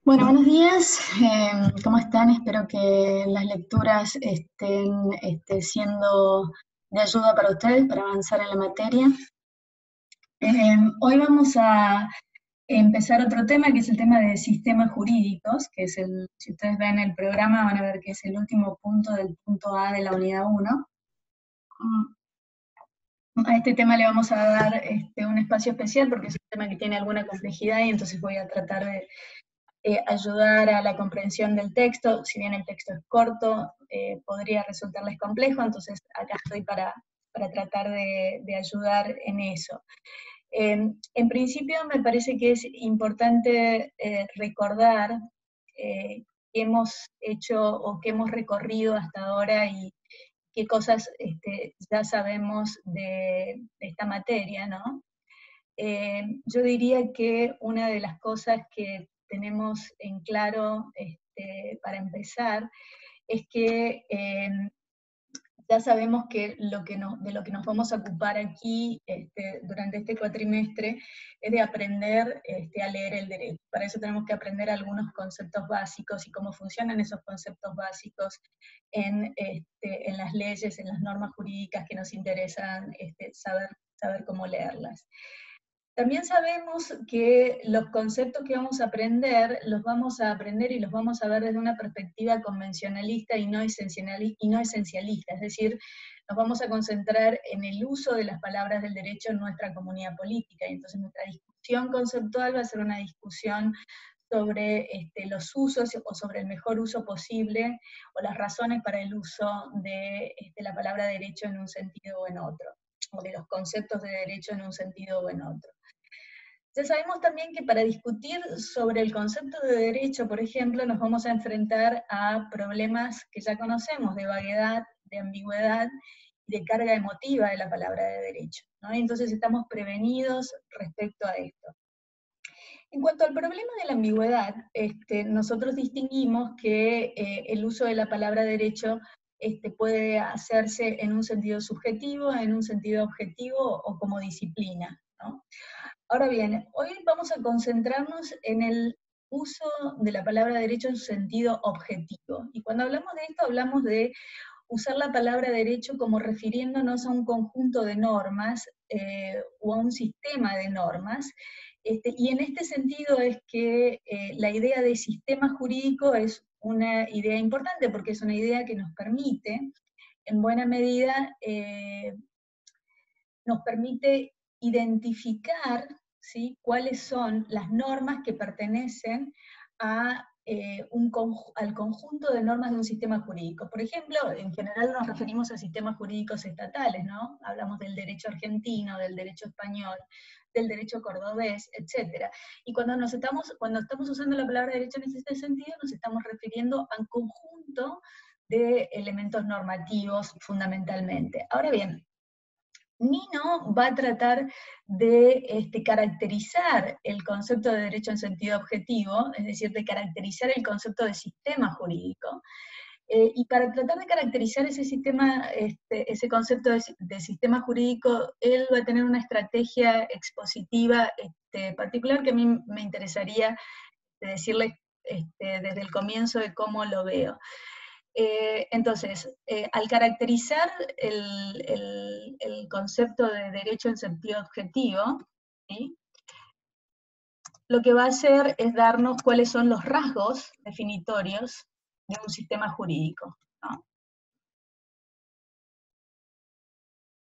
Bueno, buenos días. ¿Cómo están? Espero que las lecturas estén siendo de ayuda para ustedes para avanzar en la materia. Hoy vamos a empezar otro tema, que es el tema de sistemas jurídicos, que es si ustedes ven el programa van a ver que es el último punto del punto A de la unidad 1. A este tema le vamos a dar un espacio especial porque es un tema que tiene alguna complejidad y entonces voy a tratar de ayudar a la comprensión del texto. Si bien el texto es corto, podría resultarles complejo, entonces acá estoy para tratar de ayudar en eso. En principio me parece que es importante recordar qué hemos hecho o qué hemos recorrido hasta ahora y qué cosas ya sabemos de esta materia, ¿no? Yo diría que una de las cosas que tenemos en claro para empezar es que ya sabemos que de lo que nos vamos a ocupar aquí durante este cuatrimestre es de aprender a leer el derecho. Para eso tenemos que aprender algunos conceptos básicos y cómo funcionan esos conceptos básicos en las leyes, en las normas jurídicas que nos interesan saber cómo leerlas. También sabemos que los conceptos que vamos a aprender, los vamos a aprender y los vamos a ver desde una perspectiva convencionalista y no esencialista, es decir, nos vamos a concentrar en el uso de las palabras del derecho en nuestra comunidad política, y entonces nuestra discusión conceptual va a ser una discusión sobre los usos o sobre el mejor uso posible, o las razones para el uso de la palabra derecho en un sentido o en otro, o de los conceptos de derecho en un sentido o en otro. Ya sabemos también que para discutir sobre el concepto de derecho, por ejemplo, nos vamos a enfrentar a problemas que ya conocemos, de vaguedad, de ambigüedad y de carga emotiva de la palabra de derecho, ¿no? Y entonces estamos prevenidos respecto a esto. En cuanto al problema de la ambigüedad, nosotros distinguimos que el uso de la palabra derecho puede hacerse en un sentido subjetivo, en un sentido objetivo o como disciplina, ¿no? Ahora bien, hoy vamos a concentrarnos en el uso de la palabra derecho en su sentido objetivo. Y cuando hablamos de esto, hablamos de usar la palabra derecho como refiriéndonos a un conjunto de normas o a un sistema de normas. Y en este sentido es que la idea de sistema jurídico es una idea importante porque es una idea que nos permite, en buena medida, nos permite identificar, ¿sí?, cuáles son las normas que pertenecen a, al conjunto de normas de un sistema jurídico. Por ejemplo, en general nos referimos a sistemas jurídicos estatales, ¿no? Hablamos del derecho argentino, del derecho español, del derecho cordobés, etc. Y cuando estamos usando la palabra derecho en este sentido, nos estamos refiriendo a un conjunto de elementos normativos fundamentalmente. Ahora bien, Nino va a tratar de caracterizar el concepto de derecho en sentido objetivo, es decir, de caracterizar el concepto de sistema jurídico. Y para tratar de caracterizar ese sistema, ese concepto de sistema jurídico, él va a tener una estrategia expositiva particular que a mí me interesaría decirles desde el comienzo de cómo lo veo. Entonces, al caracterizar el concepto de derecho en sentido objetivo, ¿sí?, lo que va a hacer es darnos cuáles son los rasgos definitorios de un sistema jurídico, ¿no?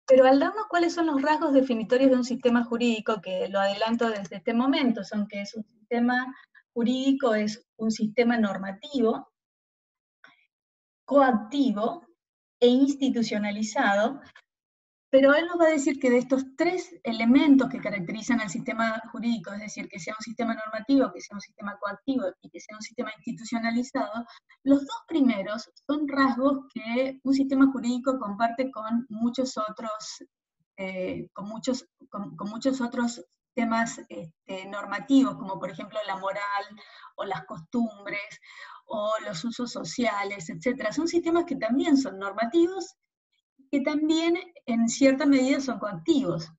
Pero al darnos cuáles son los rasgos definitorios de un sistema jurídico, que lo adelanto desde este momento, son que es un sistema jurídico, es un sistema normativo, coactivo e institucionalizado, pero él nos va a decir que de estos tres elementos que caracterizan al sistema jurídico, es decir, que sea un sistema normativo, que sea un sistema coactivo y que sea un sistema institucionalizado, los dos primeros son rasgos que un sistema jurídico comparte con muchos otros, con muchos otros temas normativos, como por ejemplo la moral, o las costumbres, o los usos sociales, etc. Son sistemas que también son normativos, que también en cierta medida son coactivos.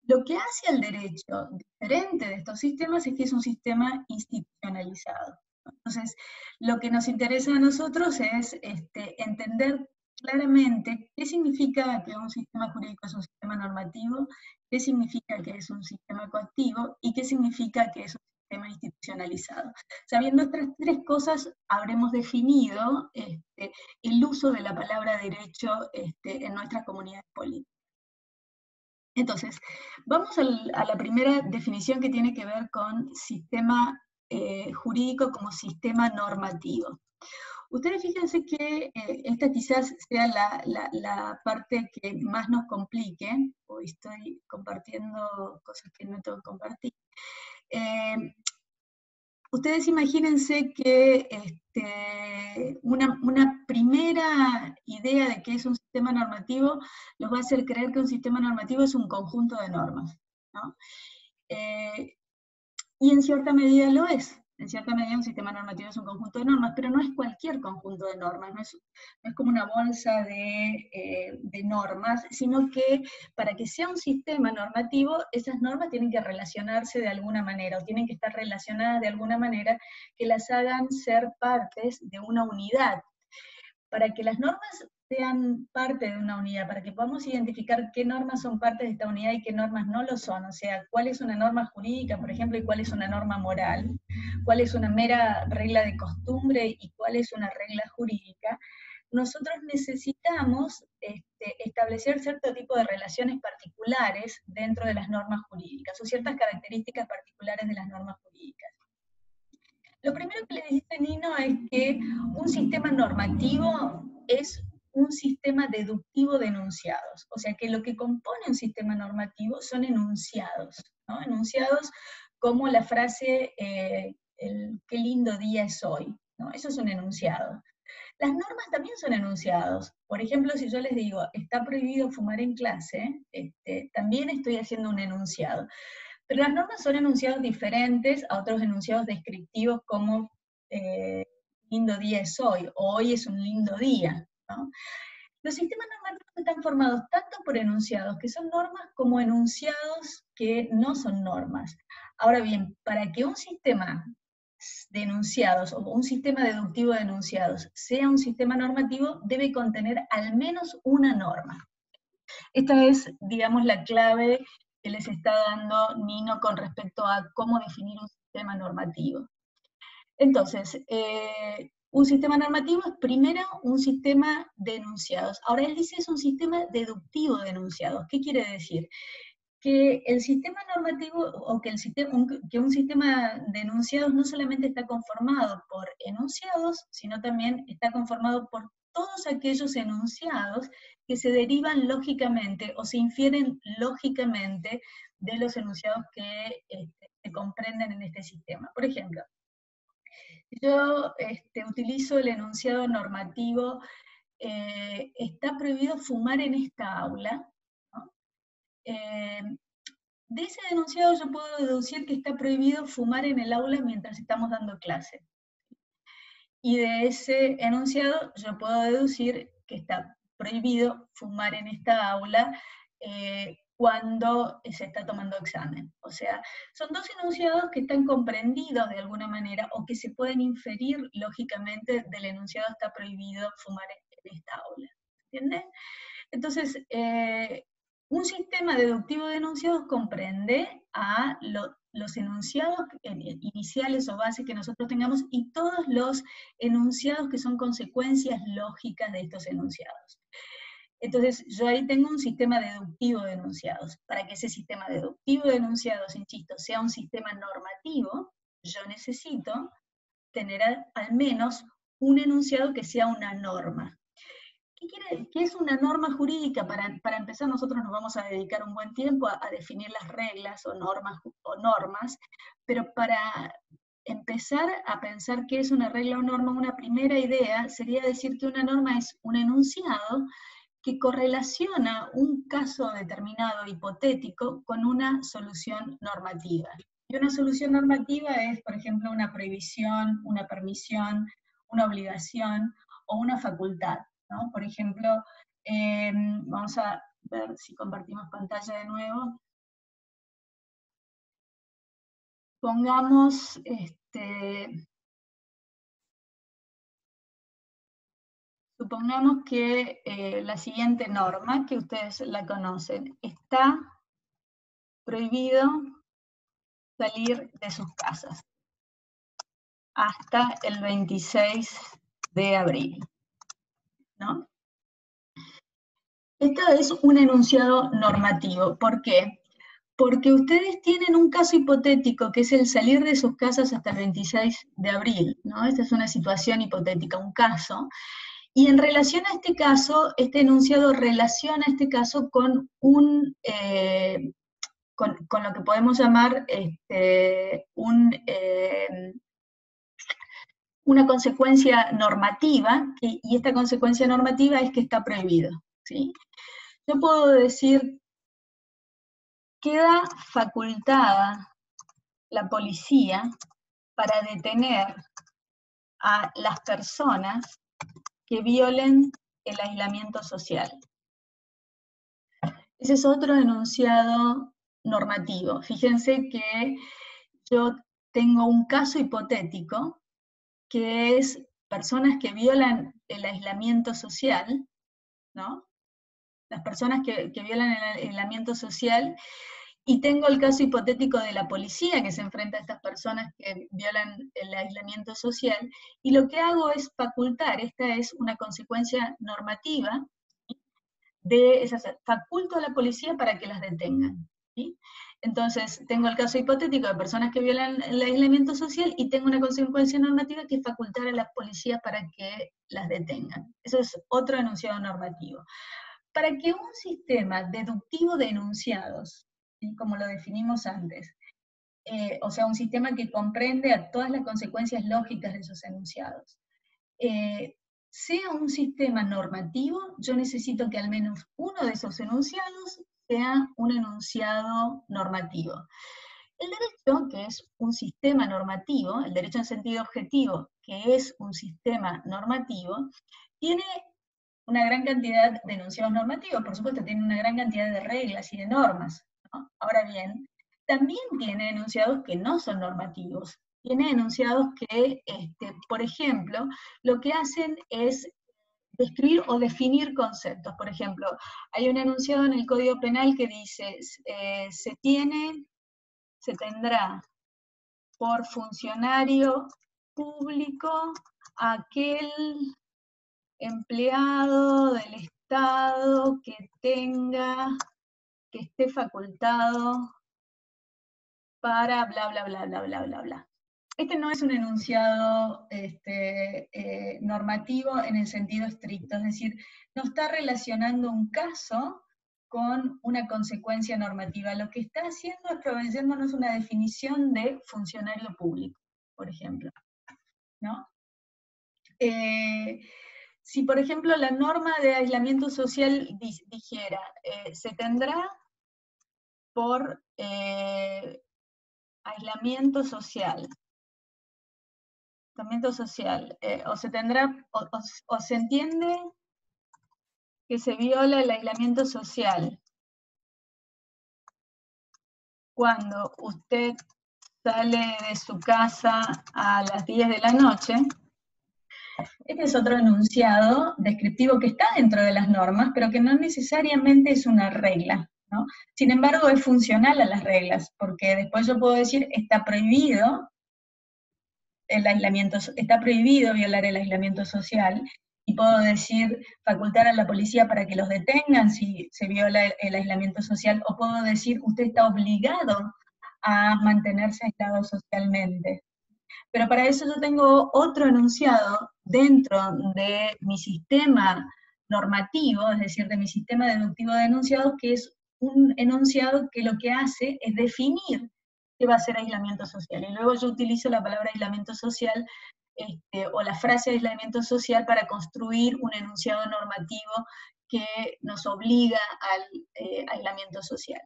Lo que hace al derecho diferente de estos sistemas es que es un sistema institucionalizado. Entonces, lo que nos interesa a nosotros es entender claramente qué significa que un sistema jurídico es un sistema normativo, qué significa que es un sistema coactivo y qué significa que es un sistema institucionalizado. Sabiendo estas tres cosas, habremos definido el uso de la palabra derecho en nuestras comunidades políticas. Entonces, vamos a la primera definición que tiene que ver con sistema jurídico como sistema normativo. Ustedes fíjense que esta quizás sea la parte que más nos complique. Hoy estoy compartiendo cosas que no tengo que compartir. Ustedes imagínense que una primera idea de qué es un sistema normativo los va a hacer creer que un sistema normativo es un conjunto de normas, ¿no? Y en cierta medida lo es. En cierta medida un sistema normativo es un conjunto de normas, pero no es cualquier conjunto de normas, no es como una bolsa de normas, sino que para que sea un sistema normativo, esas normas tienen que relacionarse de alguna manera, o tienen que estar relacionadas de alguna manera que las hagan ser partes de una unidad. Para que las normas sean parte de una unidad, para que podamos identificar qué normas son parte de esta unidad y qué normas no lo son, o sea, cuál es una norma jurídica, por ejemplo, y cuál es una norma moral, cuál es una mera regla de costumbre y cuál es una regla jurídica, nosotros necesitamos establecer cierto tipo de relaciones particulares dentro de las normas jurídicas, o ciertas características particulares de las normas jurídicas. Lo primero que le dice Nino es que un sistema normativo es un sistema deductivo de enunciados. O sea que lo que compone un sistema normativo son enunciados, ¿no? Enunciados como la frase, qué lindo día es hoy, ¿no? Eso es un enunciado. Las normas también son enunciados. Por ejemplo, si yo les digo, está prohibido fumar en clase, también estoy haciendo un enunciado. Pero las normas son enunciados diferentes a otros enunciados descriptivos como lindo día es hoy, o hoy es un lindo día, ¿no? Los sistemas normativos están formados tanto por enunciados que son normas como enunciados que no son normas. Ahora bien, para que un sistema de enunciados o un sistema deductivo de enunciados sea un sistema normativo, debe contener al menos una norma. Esta es, digamos, la clave que les está dando Nino con respecto a cómo definir un sistema normativo. Entonces, un sistema normativo es primero un sistema de enunciados. Ahora él dice es un sistema deductivo de enunciados. ¿Qué quiere decir? Que el sistema normativo, o que un sistema de enunciados no solamente está conformado por enunciados, sino también está conformado por todos aquellos enunciados que se derivan lógicamente o se infieren lógicamente de los enunciados que se comprenden en este sistema. Por ejemplo, yo utilizo el enunciado normativo, está prohibido fumar en esta aula, ¿no? De ese enunciado yo puedo deducir que está prohibido fumar en el aula mientras estamos dando clase. Y de ese enunciado yo puedo deducir que está prohibido fumar en esta aula cuando se está tomando examen. O sea, son dos enunciados que están comprendidos de alguna manera o que se pueden inferir lógicamente del enunciado está prohibido fumar en esta aula. ¿Entienden? Entonces, un sistema deductivo de enunciados comprende a los enunciados iniciales o bases que nosotros tengamos y todos los enunciados que son consecuencias lógicas de estos enunciados. Entonces, yo ahí tengo un sistema deductivo de enunciados. Para que ese sistema deductivo de enunciados, insisto, sea un sistema normativo, yo necesito tener al menos un enunciado que sea una norma. ¿Qué es una norma jurídica? Para empezar, nosotros nos vamos a dedicar un buen tiempo a definir las reglas o normas, pero para empezar a pensar qué es una regla o norma, una primera idea sería decir que una norma es un enunciado que correlaciona un caso determinado hipotético con una solución normativa. Y una solución normativa es, por ejemplo, una prohibición, una permisión, una obligación o una facultad, ¿no? Por ejemplo, vamos a ver si compartimos pantalla de nuevo. Pongamos, Supongamos que la siguiente norma, que ustedes la conocen, está prohibido salir de sus casas hasta el 26 de abril, ¿no? Esto es un enunciado normativo. ¿Por qué? Porque ustedes tienen un caso hipotético, que es el salir de sus casas hasta el 26 de abril, ¿no? Esta es una situación hipotética, un caso. Y en relación a este caso, este enunciado relaciona este caso con con lo que podemos llamar una consecuencia normativa, y esta consecuencia normativa es que está prohibido, ¿sí? Yo puedo decir, queda facultada la policía para detener a las personas que violen el aislamiento social. Ese es otro enunciado normativo. Fíjense que yo tengo un caso hipotético que es personas que violan el aislamiento social, ¿no? Las personas que violan el aislamiento social, y tengo el caso hipotético de la policía que se enfrenta a estas personas que violan el aislamiento social, y lo que hago es facultar, esta es una consecuencia normativa, de esas, faculto a la policía para que las detengan, ¿sí? Entonces, tengo el caso hipotético de personas que violan el aislamiento social y tengo una consecuencia normativa que es facultar a las policías para que las detengan. Eso es otro enunciado normativo. Para que un sistema deductivo de enunciados, ¿sí?, como lo definimos antes, o sea, un sistema que comprende a todas las consecuencias lógicas de esos enunciados, sea un sistema normativo, yo necesito que al menos uno de esos enunciados sea un enunciado normativo. El derecho, que es un sistema normativo, el derecho en sentido objetivo, que es un sistema normativo, tiene una gran cantidad de enunciados normativos, por supuesto, tiene una gran cantidad de reglas y de normas, ¿no? Ahora bien, también tiene enunciados que no son normativos. Tiene enunciados que, por ejemplo, lo que hacen es describir o definir conceptos. Por ejemplo, hay un enunciado en el Código Penal que dice, se tendrá por funcionario público aquel empleado del Estado que esté facultado para bla, bla, bla, bla, bla, bla, bla. Este no es un enunciado normativo en el sentido estricto, es decir, no está relacionando un caso con una consecuencia normativa. Lo que está haciendo es proveyéndonos una definición de funcionario público, por ejemplo, ¿no? Si, por ejemplo, la norma de aislamiento social dijera, se tendrá por aislamiento social, o se tendrá, o se entiende que se viola el aislamiento social cuando usted sale de su casa a las 10 de la noche. Este es otro enunciado descriptivo que está dentro de las normas, pero que no necesariamente es una regla, ¿no? Sin embargo, es funcional a las reglas, porque después yo puedo decir, está prohibido violar el aislamiento social, y puedo decir, facultar a la policía para que los detengan si se viola el aislamiento social, o puedo decir, usted está obligado a mantenerse aislado socialmente. Pero para eso yo tengo otro enunciado dentro de mi sistema normativo, es decir, de mi sistema deductivo de enunciados, que es un enunciado que lo que hace es definir qué va a ser aislamiento social. Y luego yo utilizo la palabra aislamiento social, o la frase aislamiento social, para construir un enunciado normativo que nos obliga al aislamiento social.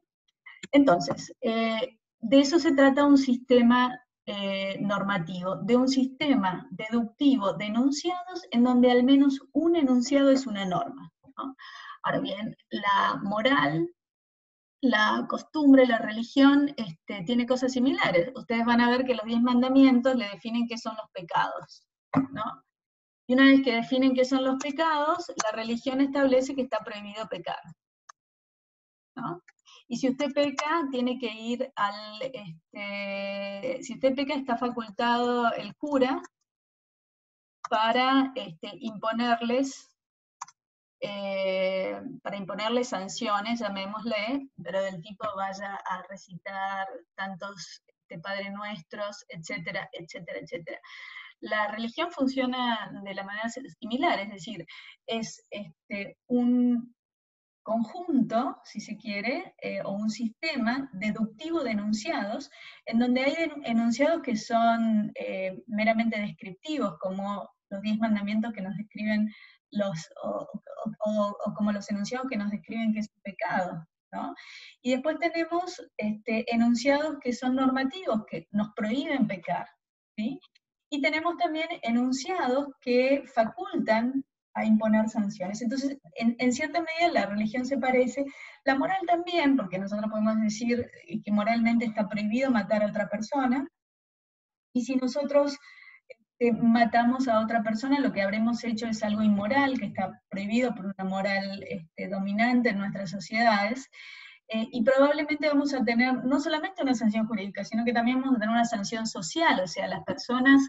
Entonces, de eso se trata un sistema normativo, de un sistema deductivo de enunciados en donde al menos un enunciado es una norma, ¿no? Ahora bien, la moral, la costumbre, la religión, tiene cosas similares. Ustedes van a ver que los 10 mandamientos le definen qué son los pecados, ¿no? Y una vez que definen qué son los pecados, la religión establece que está prohibido pecar, ¿no? Y si usted peca, tiene que ir si usted peca, está facultado el cura para imponerles sanciones, llamémosle, pero del tipo vaya a recitar tantos Padre Nuestros, etcétera, etcétera, etcétera. La religión funciona de la manera similar, es decir, es un conjunto, si se quiere, o un sistema deductivo de enunciados, en donde hay enunciados que son meramente descriptivos, como los 10 mandamientos que nos describen o como los enunciados que nos describen qué es un pecado, ¿no? Y después tenemos enunciados que son normativos, que nos prohíben pecar, ¿sí? Y tenemos también enunciados que facultan a imponer sanciones. Entonces, en cierta medida la religión se parece, la moral también, porque nosotros podemos decir que moralmente está prohibido matar a otra persona, y si nosotros matamos a otra persona, lo que habremos hecho es algo inmoral, que está prohibido por una moral dominante en nuestras sociedades, y probablemente vamos a tener no solamente una sanción jurídica, sino que también vamos a tener una sanción social, o sea, las personas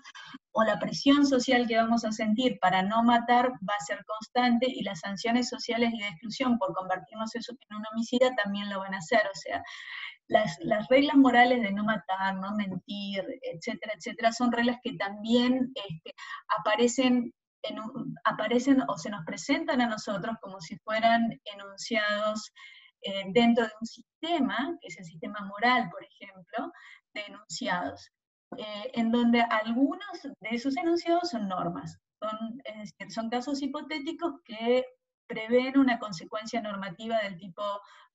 o la presión social que vamos a sentir para no matar va a ser constante, y las sanciones sociales y de exclusión por convertirnos en un homicida también lo van a hacer, o sea, las reglas morales de no matar, no mentir, etcétera, etcétera, son reglas que también aparecen o se nos presentan a nosotros como si fueran enunciados dentro de un sistema, que es el sistema moral, por ejemplo, de enunciados, en donde algunos de esos enunciados son normas, es decir, son casos hipotéticos que prevén una consecuencia normativa del tipo,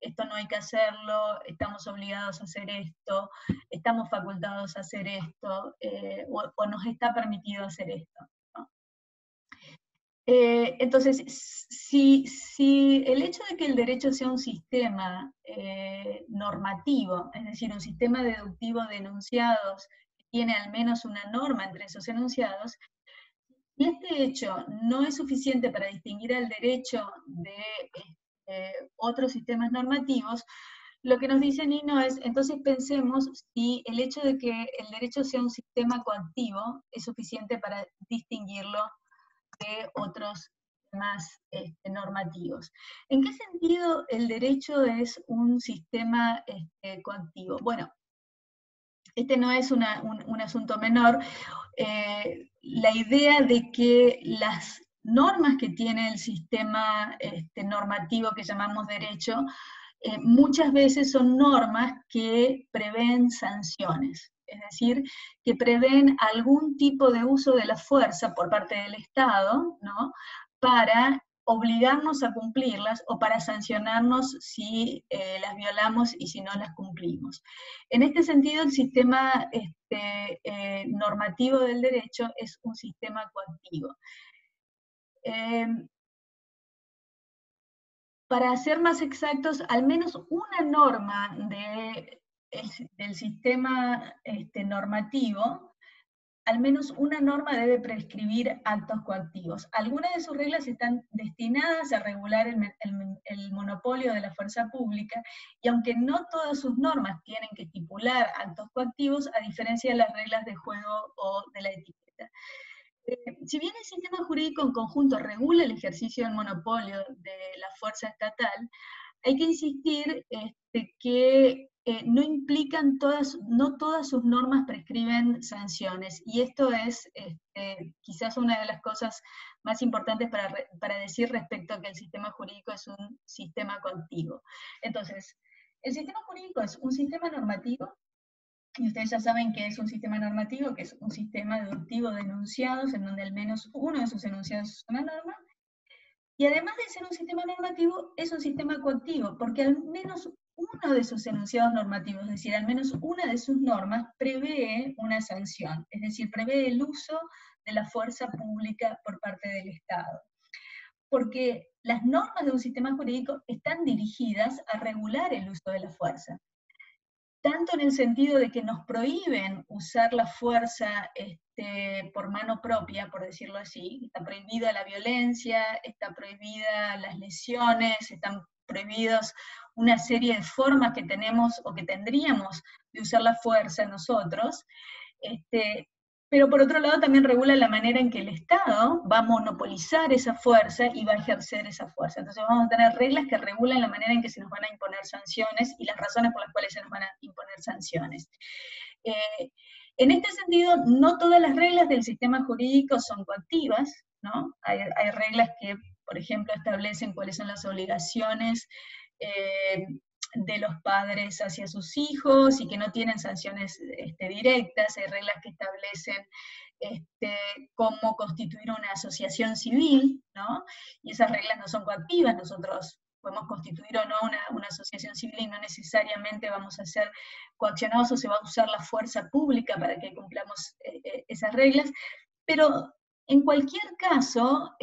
esto no hay que hacerlo, estamos obligados a hacer esto, estamos facultados a hacer esto, o nos está permitido hacer esto, ¿no? Entonces, si el hecho de que el derecho sea un sistema normativo, es decir, un sistema deductivo de enunciados, que tiene al menos una norma entre esos enunciados, y este hecho no es suficiente para distinguir al derecho de otros sistemas normativos, lo que nos dice Nino es, entonces pensemos si el hecho de que el derecho sea un sistema coactivo es suficiente para distinguirlo de otros sistemas normativos. ¿En qué sentido el derecho es un sistema coactivo? Bueno, este no es un asunto menor. La idea de que las normas que tiene el sistema normativo que llamamos derecho, muchas veces son normas que prevén sanciones, es decir, que prevén algún tipo de uso de la fuerza por parte del Estado, ¿no?, para obligarnos a cumplirlas o para sancionarnos si las violamos y si no las cumplimos. En este sentido, el sistema normativo del derecho es un sistema coactivo. Para ser más exactos, al menos una norma del sistema normativo, al menos una norma debe prescribir actos coactivos. Algunas de sus reglas están destinadas a regular el monopolio de la fuerza pública, y aunque no todas sus normas tienen que estipular actos coactivos, a diferencia de las reglas de juego o de la etiqueta. Si bien el sistema jurídico en conjunto regula el ejercicio del monopolio de la fuerza estatal, hay que insistir que no todas sus normas prescriben sanciones, y esto es quizás una de las cosas más importantes para decir respecto a que el sistema jurídico es un sistema coactivo. Entonces, el sistema jurídico es un sistema normativo, y ustedes ya saben que es un sistema normativo, que es un sistema deductivo de enunciados, en donde al menos uno de sus enunciados es una norma, y además de ser un sistema normativo, es un sistema coactivo, porque al menos uno de sus enunciados normativos, es decir, al menos una de sus normas, prevé una sanción, es decir, prevé el uso de la fuerza pública por parte del Estado. Porque las normas de un sistema jurídico están dirigidas a regular el uso de la fuerza. tanto en el sentido de que nos prohíben usar la fuerza por mano propia, por decirlo así. Está prohibida la violencia, está prohibida las lesiones, están prohibidos una serie de formas que tenemos o que tendríamos de usar la fuerza nosotros, pero por otro lado también regula la manera en que el Estado va a monopolizar esa fuerza y va a ejercer esa fuerza. Entonces vamos a tener reglas que regulan la manera en que se nos van a imponer sanciones y las razones por las cuales se nos van a imponer sanciones. En este sentido, no todas las reglas del sistema jurídico son coactivas, ¿no? Hay reglas que, por ejemplo, establecen cuáles son las obligaciones de los padres hacia sus hijos y que no tienen sanciones directas. Hay reglas que establecen cómo constituir una asociación civil, ¿no? Y esas reglas no son coactivas. Nosotros podemos constituir o no una asociación civil y no necesariamente vamos a ser coaccionados o se va a usar la fuerza pública para que cumplamos esas reglas, pero en cualquier caso,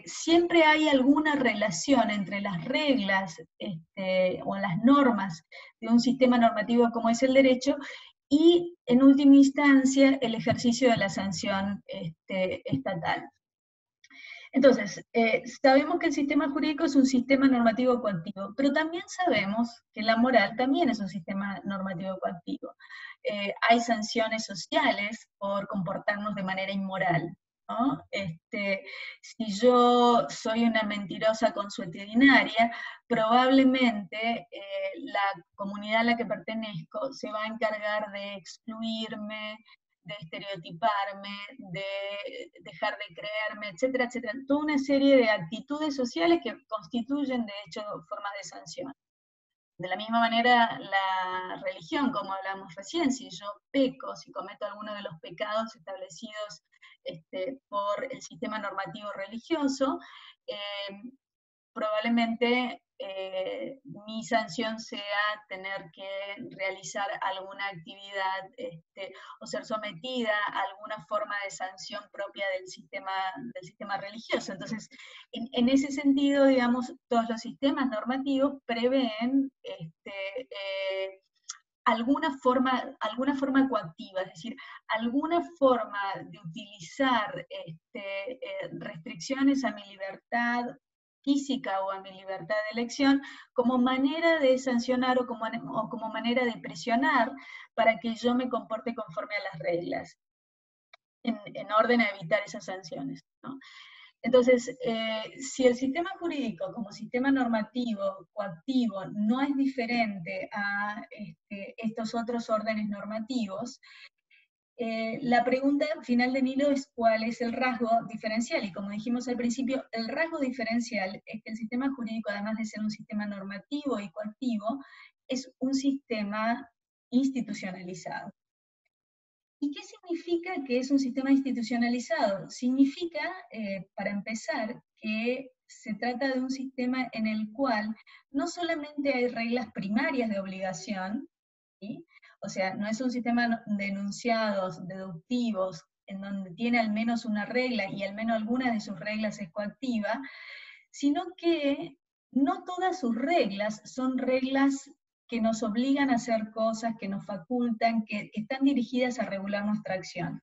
siempre hay alguna relación entre las reglas o las normas de un sistema normativo como es el derecho y, en última instancia, el ejercicio de la sanción estatal. Entonces, sabemos que el sistema jurídico es un sistema normativo coactivo, pero también sabemos que la moral también es un sistema normativo coactivo. Hay sanciones sociales por comportarnos de manera inmoral, ¿no? Si yo soy una mentirosa consuetudinaria, probablemente la comunidad a la que pertenezco se va a encargar de excluirme, de estereotiparme, de dejar de creerme, etcétera, etcétera. Toda una serie de actitudes sociales que constituyen, de hecho, formas de sanción. De la misma manera, la religión, como hablamos recién, si yo peco, si cometo alguno de los pecados establecidos por el sistema normativo religioso, probablemente mi sanción sea tener que realizar alguna actividad o ser sometida a alguna forma de sanción propia del sistema religioso. Entonces, en ese sentido, digamos, todos los sistemas normativos prevén alguna forma coactiva, es decir, alguna forma de utilizar restricciones a mi libertad física o a mi libertad de elección como manera de sancionar o como manera de presionar para que yo me comporte conforme a las reglas, en orden a evitar esas sanciones, ¿no? Entonces, si el sistema jurídico como sistema normativo coactivo no es diferente a estos otros órdenes normativos, la pregunta final de Nilo es cuál es el rasgo diferencial, y como dijimos al principio, el rasgo diferencial es que el sistema jurídico, además de ser un sistema normativo y coactivo, es un sistema institucionalizado. ¿Y qué significa que es un sistema institucionalizado? Significa, para empezar, que se trata de un sistema en el cual no solamente hay reglas primarias de obligación, ¿sí? O sea, no es un sistema de enunciados deductivos en donde tiene al menos una regla y al menos alguna de sus reglas es coactiva, sino que no todas sus reglas son reglas que nos obligan a hacer cosas, que nos facultan, que están dirigidas a regular nuestra acción.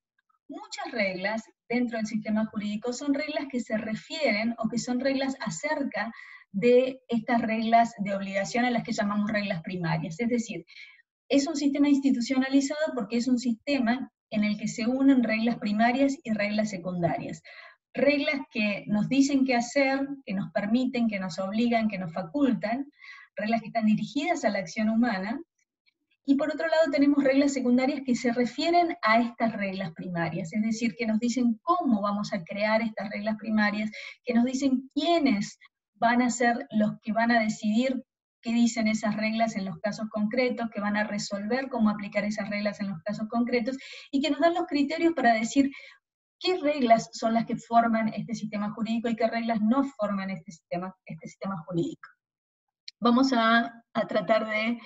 Muchas reglas dentro del sistema jurídico son reglas que se refieren o que son reglas acerca de estas reglas de obligación a las que llamamos reglas primarias. Es decir, es un sistema institucionalizado porque es un sistema en el que se unen reglas primarias y reglas secundarias. Reglas que nos dicen qué hacer, que nos permiten, que nos obligan, que nos facultan, reglas que están dirigidas a la acción humana, y por otro lado tenemos reglas secundarias que se refieren a estas reglas primarias, es decir, que nos dicen cómo vamos a crear estas reglas primarias, que nos dicen quiénes van a ser los que van a decidir qué dicen esas reglas en los casos concretos, que van a resolver cómo aplicar esas reglas en los casos concretos, y que nos dan los criterios para decir qué reglas son las que forman este sistema jurídico y qué reglas no forman este sistema jurídico. Vamos a tratar de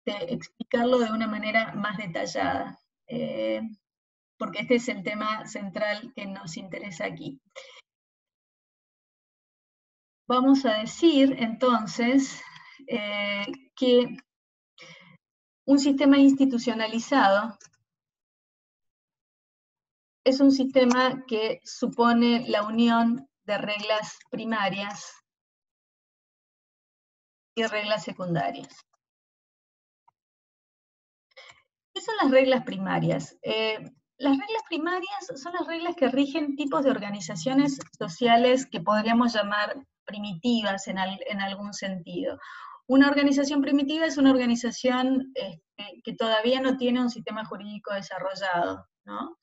explicarlo de una manera más detallada, porque este es el tema central que nos interesa aquí. Vamos a decir entonces que Un sistema institucionalizado es un sistema que supone la unión de reglas primarias y reglas secundarias. ¿Qué son las reglas primarias? Las reglas primarias son las reglas que rigen tipos de organizaciones sociales que podríamos llamar primitivas en algún sentido. Una organización primitiva es una organización que todavía no tiene un sistema jurídico desarrollado, ¿no?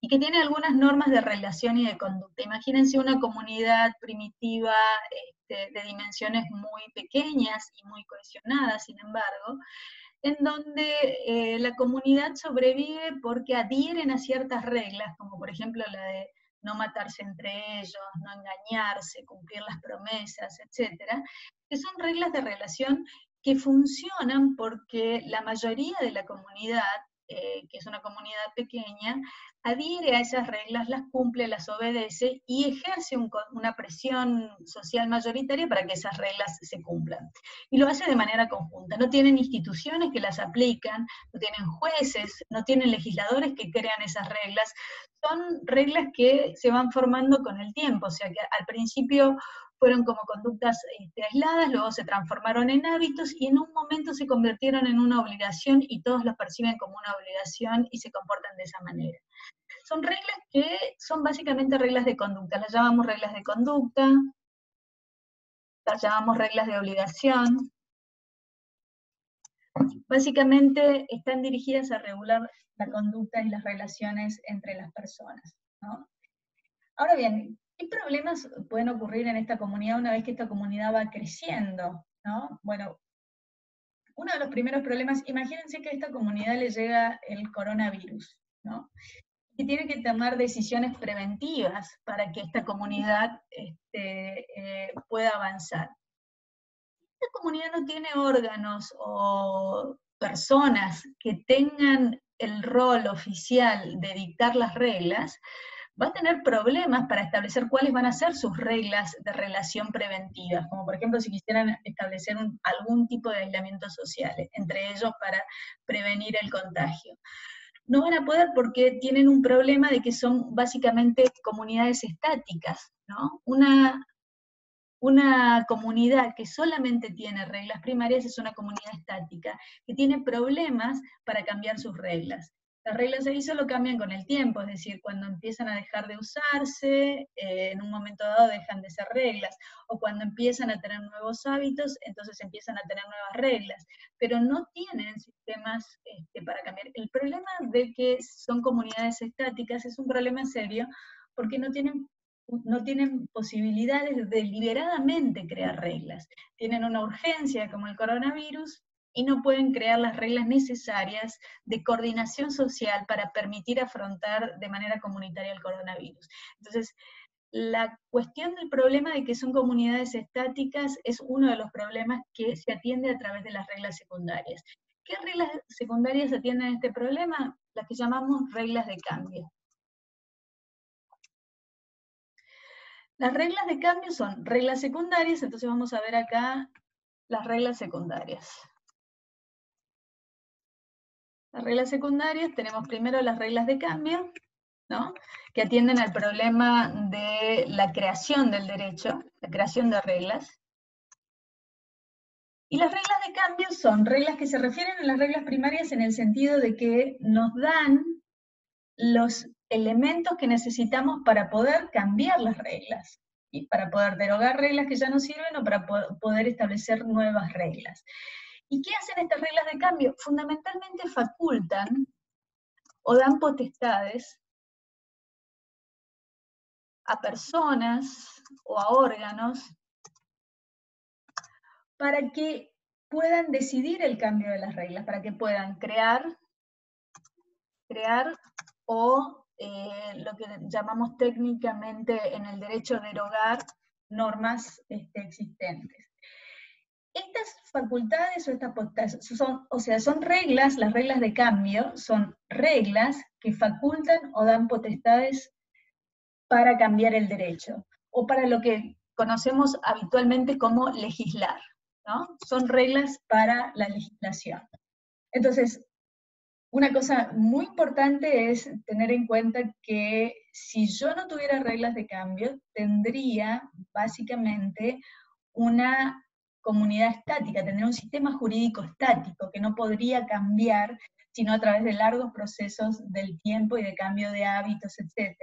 Y que tiene algunas normas de relación y de conducta. Imagínense una comunidad primitiva de dimensiones muy pequeñas y muy cohesionadas, sin embargo, en donde la comunidad sobrevive porque adhieren a ciertas reglas, como por ejemplo la de no matarse entre ellos, no engañarse, cumplir las promesas, etcétera, que son reglas de relación que funcionan porque la mayoría de la comunidad, que es una comunidad pequeña, adhiere a esas reglas, las cumple, las obedece y ejerce una presión social mayoritaria para que esas reglas se cumplan. Y lo hace de manera conjunta. No tienen instituciones que las aplican, no tienen jueces, no tienen legisladores que crean esas reglas. Son reglas que se van formando con el tiempo, o sea que al principio fueron como conductas aisladas, luego se transformaron en hábitos y en un momento se convirtieron en una obligación y todos los perciben como una obligación y se comportan de esa manera. Son reglas que son básicamente reglas de conducta, las llamamos reglas de conducta, las llamamos reglas de obligación. Básicamente están dirigidas a regular la conducta y las relaciones entre las personas, ¿no? Ahora bien, ¿qué problemas pueden ocurrir en esta comunidad una vez que esta comunidad va creciendo, ¿no? Bueno, uno de los primeros problemas, imagínense que a esta comunidad le llega el coronavirus, ¿no? Y tiene que tomar decisiones preventivas para que esta comunidad pueda avanzar. Esta comunidad no tiene órganos o personas que tengan el rol oficial de dictar las reglas, va a tener problemas para establecer cuáles van a ser sus reglas de relación preventivas, como por ejemplo si quisieran establecer algún tipo de aislamiento social, entre ellos para prevenir el contagio. No van a poder porque tienen un problema de que son básicamente comunidades estáticas, ¿no? Una comunidad que solamente tiene reglas primarias es una comunidad estática, que tiene problemas para cambiar sus reglas. Las reglas ahí solo cambian con el tiempo, es decir, cuando empiezan a dejar de usarse, en un momento dado dejan de ser reglas, o cuando empiezan a tener nuevos hábitos, entonces empiezan a tener nuevas reglas, pero no tienen sistemas para cambiar. El problema de que son comunidades estáticas es un problema serio, porque no tienen posibilidades de deliberadamente crear reglas. Tienen una urgencia como el coronavirus y no pueden crear las reglas necesarias de coordinación social para permitir afrontar de manera comunitaria el coronavirus. Entonces, la cuestión del problema de que son comunidades estáticas es uno de los problemas que se atiende a través de las reglas secundarias. ¿Qué reglas secundarias atienden a este problema? Las que llamamos reglas de cambio. Las reglas de cambio son reglas secundarias, entonces vamos a ver acá las reglas secundarias. Las reglas secundarias, tenemos primero las reglas de cambio, ¿no? Que atienden al problema de la creación del derecho, la creación de reglas. Y las reglas de cambio son reglas que se refieren a las reglas primarias en el sentido de que nos dan los elementos que necesitamos para poder cambiar las reglas, y para poder derogar reglas que ya no sirven o para poder establecer nuevas reglas. ¿Y qué hacen estas reglas de cambio? Fundamentalmente facultan o dan potestades a personas o a órganos para que puedan decidir el cambio de las reglas, para que puedan crear o lo que llamamos técnicamente en el derecho derogar normas existentes. Estas facultades o estas potestades son reglas, las reglas de cambio son reglas que facultan o dan potestades para cambiar el derecho, o para lo que conocemos habitualmente como legislar, ¿no? Son reglas para la legislación. Entonces, una cosa muy importante es tener en cuenta que si yo no tuviera reglas de cambio, tendría básicamente una comunidad estática, tendría un sistema jurídico estático que no podría cambiar sino a través de largos procesos del tiempo y de cambio de hábitos, etc.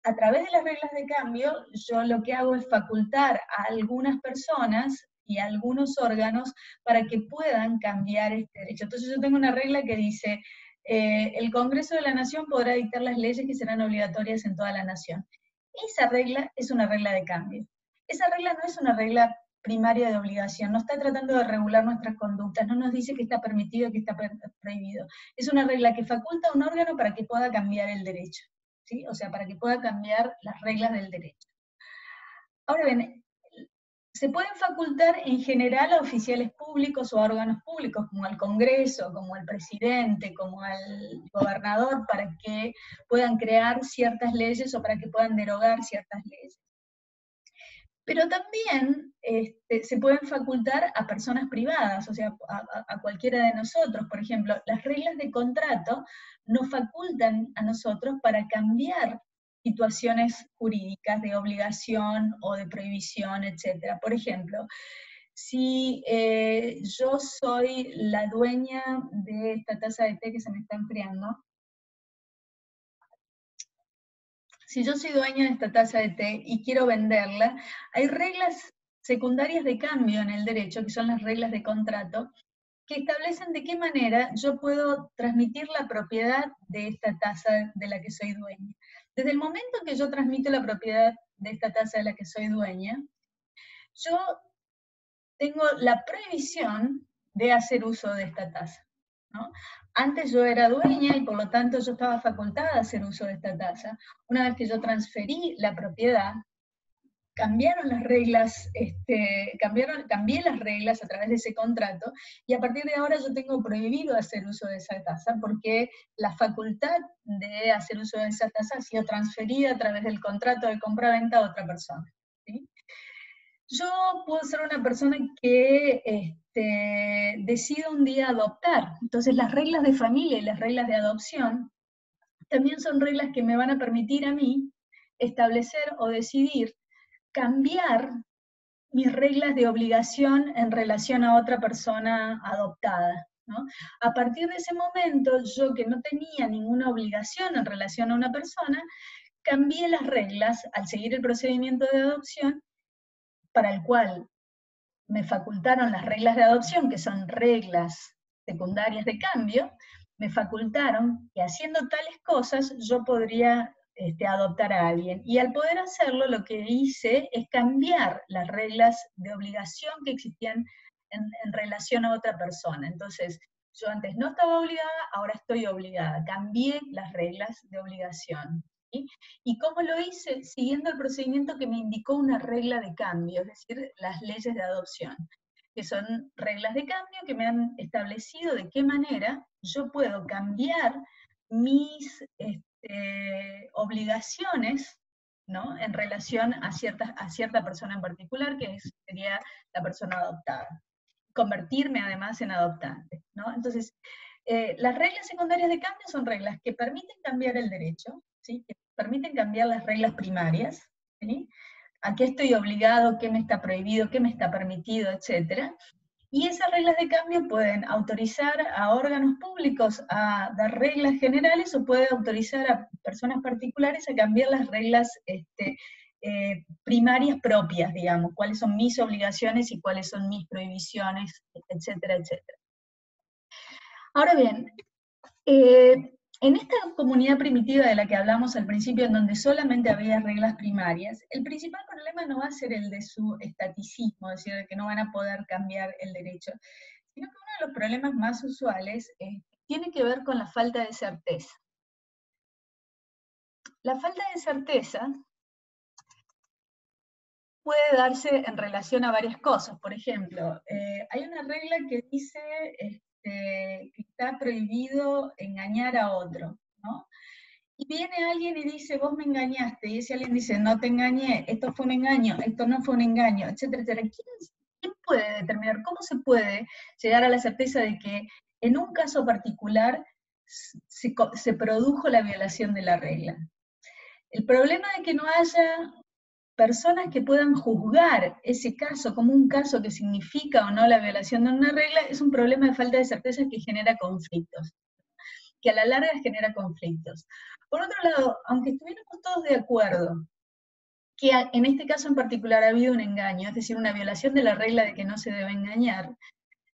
A través de las reglas de cambio, yo lo que hago es facultar a algunas personas y a algunos órganos para que puedan cambiar este derecho. Entonces yo tengo una regla que dice, el Congreso de la Nación podrá dictar las leyes que serán obligatorias en toda la nación. Esa regla es una regla de cambio. Esa regla no es una regla primaria de obligación, no está tratando de regular nuestras conductas, no nos dice que está permitido y que está prohibido. Es una regla que faculta a un órgano para que pueda cambiar el derecho. ¿Sí? O sea, para que pueda cambiar las reglas del derecho. Ahora bien, se pueden facultar en general a oficiales públicos o a órganos públicos, como al Congreso, como al presidente, como al gobernador, para que puedan crear ciertas leyes o para que puedan derogar ciertas leyes. Pero también se pueden facultar a personas privadas, o sea, a cualquiera de nosotros. Por ejemplo, las reglas de contrato nos facultan a nosotros para cambiar situaciones jurídicas de obligación o de prohibición, etc. Por ejemplo, si yo soy la dueña de esta taza de té que se me está enfriando, si yo soy dueña de esta taza de té y quiero venderla, hay reglas secundarias de cambio en el derecho, que son las reglas de contrato, que establecen de qué manera yo puedo transmitir la propiedad de esta taza de la que soy dueña. Desde el momento que yo transmito la propiedad de esta taza de la que soy dueña, yo tengo la prohibición de hacer uso de esta taza, ¿no? Antes yo era dueña y por lo tanto yo estaba facultada a hacer uso de esta taza. Una vez que yo transferí la propiedad, cambiaron las reglas, cambié las reglas a través de ese contrato, y a partir de ahora yo tengo prohibido hacer uso de esa tasa, porque la facultad de hacer uso de esa tasa ha sido transferida a través del contrato de compra-venta a otra persona. ¿Sí? Yo puedo ser una persona que decida un día adoptar, entonces las reglas de familia y las reglas de adopción también son reglas que me van a permitir a mí establecer o decidir cambiar mis reglas de obligación en relación a otra persona adoptada, ¿no? A partir de ese momento, yo que no tenía ninguna obligación en relación a una persona, cambié las reglas al seguir el procedimiento de adopción, para el cual me facultaron las reglas de adopción, que son reglas secundarias de cambio, me facultaron que haciendo tales cosas yo podría adoptar a alguien. Y al poder hacerlo, lo que hice es cambiar las reglas de obligación que existían en relación a otra persona. Entonces, yo antes no estaba obligada, ahora estoy obligada. Cambié las reglas de obligación. ¿Sí? ¿Y cómo lo hice? Siguiendo el procedimiento que me indicó una regla de cambio, es decir, las leyes de adopción, que son reglas de cambio que me han establecido de qué manera yo puedo cambiar mis obligaciones, ¿no? En relación a cierta persona en particular, que sería la persona adoptada. Convertirme además en adoptante, ¿no? Entonces, las reglas secundarias de cambio son reglas que permiten cambiar el derecho, ¿sí? Que permiten cambiar las reglas primarias, ¿sí? A qué estoy obligado, qué me está prohibido, qué me está permitido, etc. Y esas reglas de cambio pueden autorizar a órganos públicos a dar reglas generales o puede autorizar a personas particulares a cambiar las reglas primarias propias, digamos, cuáles son mis obligaciones y cuáles son mis prohibiciones, etcétera, etcétera. Ahora bien, en esta comunidad primitiva de la que hablamos al principio, en donde solamente había reglas primarias, el principal problema no va a ser el de su estaticismo, es decir, de que no van a poder cambiar el derecho, sino que uno de los problemas más usuales tiene que ver con la falta de certeza. La falta de certeza puede darse en relación a varias cosas. Por ejemplo, hay una regla que dice que está prohibido engañar a otro, ¿no? Y viene alguien y dice, vos me engañaste, y ese alguien dice, no te engañé, esto fue un engaño, esto no fue un engaño, etcétera, etcétera. ¿Quién puede determinar, cómo se puede llegar a la certeza de que en un caso particular se produjo la violación de la regla. El problema de que no haya personas que puedan juzgar ese caso como un caso que significa o no la violación de una regla es un problema de falta de certeza que genera conflictos, que a la larga genera conflictos. Por otro lado, aunque estuviéramos todos de acuerdo que en este caso en particular ha habido un engaño, es decir, una violación de la regla de que no se debe engañar,